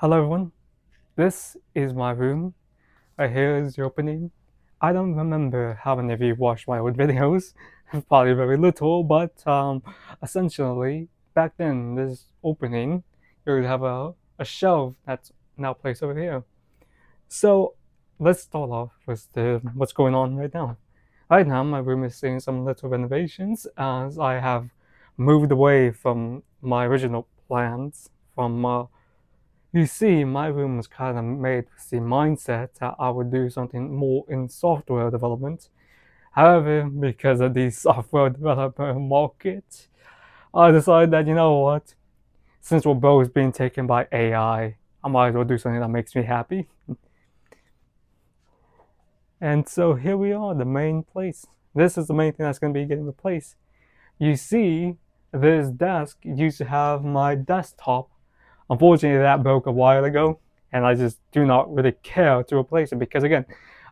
Hello everyone, this is my room. Right here is the opening. I don't remember how many of you watched my old videos, probably very little, but essentially back then this opening, you would have a shelf that's now placed over here. So let's start off with what's going on right now. Right now my room is seeing some little renovations as I have moved away from my original plans from you see, my room was kind of made with the mindset that I would do something more in software development. However, because of the software developer market, I decided that, you know what, since we're both being taken by AI, I might as well do something that makes me happy. And so here we are, the main place. This is the main thing that's going to be getting replaced. You see, this desk used to have my desktop. Unfortunately, that broke a while ago, and I just do not really care to replace it because, again,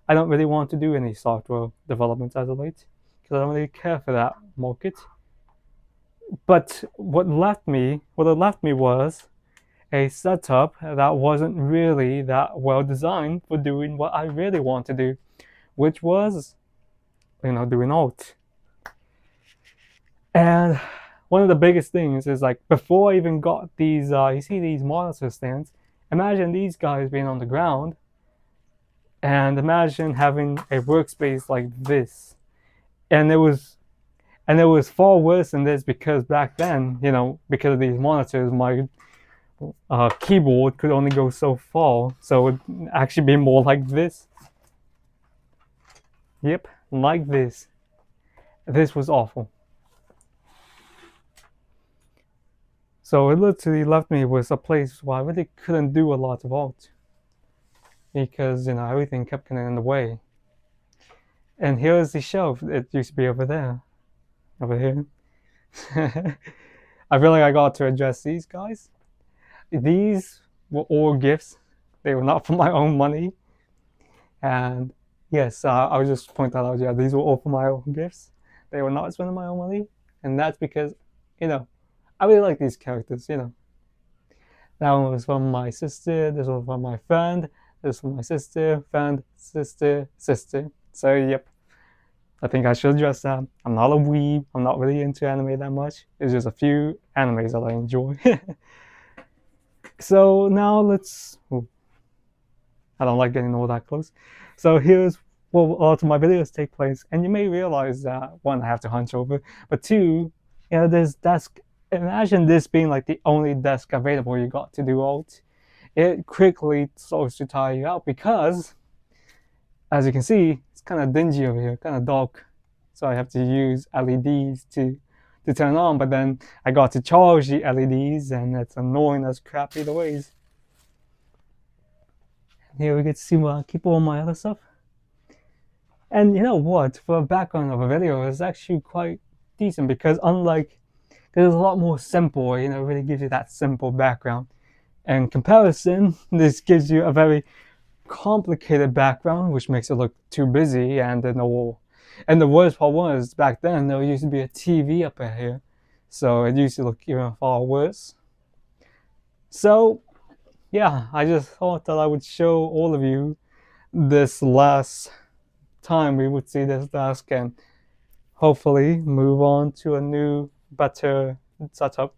I don't really want to do any software development as of late because I don't really care for that market. But what it left me was a setup that wasn't really that well designed for doing what I really want to do, which was, doing art. And one of the biggest things is like before I even got these, you see these monitor stands. Imagine these guys being on the ground, and imagine having a workspace like this. And it was far worse than this because back then, because of these monitors, my keyboard could only go so far. So it would actually be more like this. Yep, like this. This was awful. So it literally left me with a place where I really couldn't do a lot of art because everything kept getting in the way. And here's the shelf. It used to be over here. I feel like I got to address these guys. These were all gifts. They were not for my own money. And yes, I would just point that out. Yeah, these were all for my own gifts. They were not spending my own money, and that's because, I really like these characters. That one was from my sister. This one from my friend. This from my sister, friend, sister, sister. So yep, I think I should address that. I'm not a weeb. I'm not really into anime that much. It's just a few animes that I enjoy. So now let's. Ooh, I don't like getting all that close. So here's where a lot of my videos take place, and you may realize that one, I have to hunch over, but two, this desk. Imagine this being like the only desk available you got to do alt. It quickly starts to tire you out because, as you can see, it's kind of dingy over here, kind of dark. So I have to use LEDs to turn on, but then I got to charge the LEDs, and it's annoying as crap either ways. Here we get to see where I keep all my other stuff. And you know what? For a background of a video, it's actually quite decent because unlike, there's a lot more simple, it really gives you that simple background. In comparison, this gives you a very complicated background, which makes it look too busy. And then the worst part was back then there used to be a TV up in here, so it used to look even far worse. So yeah, I just thought that I would show all of you this last time we would see this desk and hopefully move on to a new, better setup.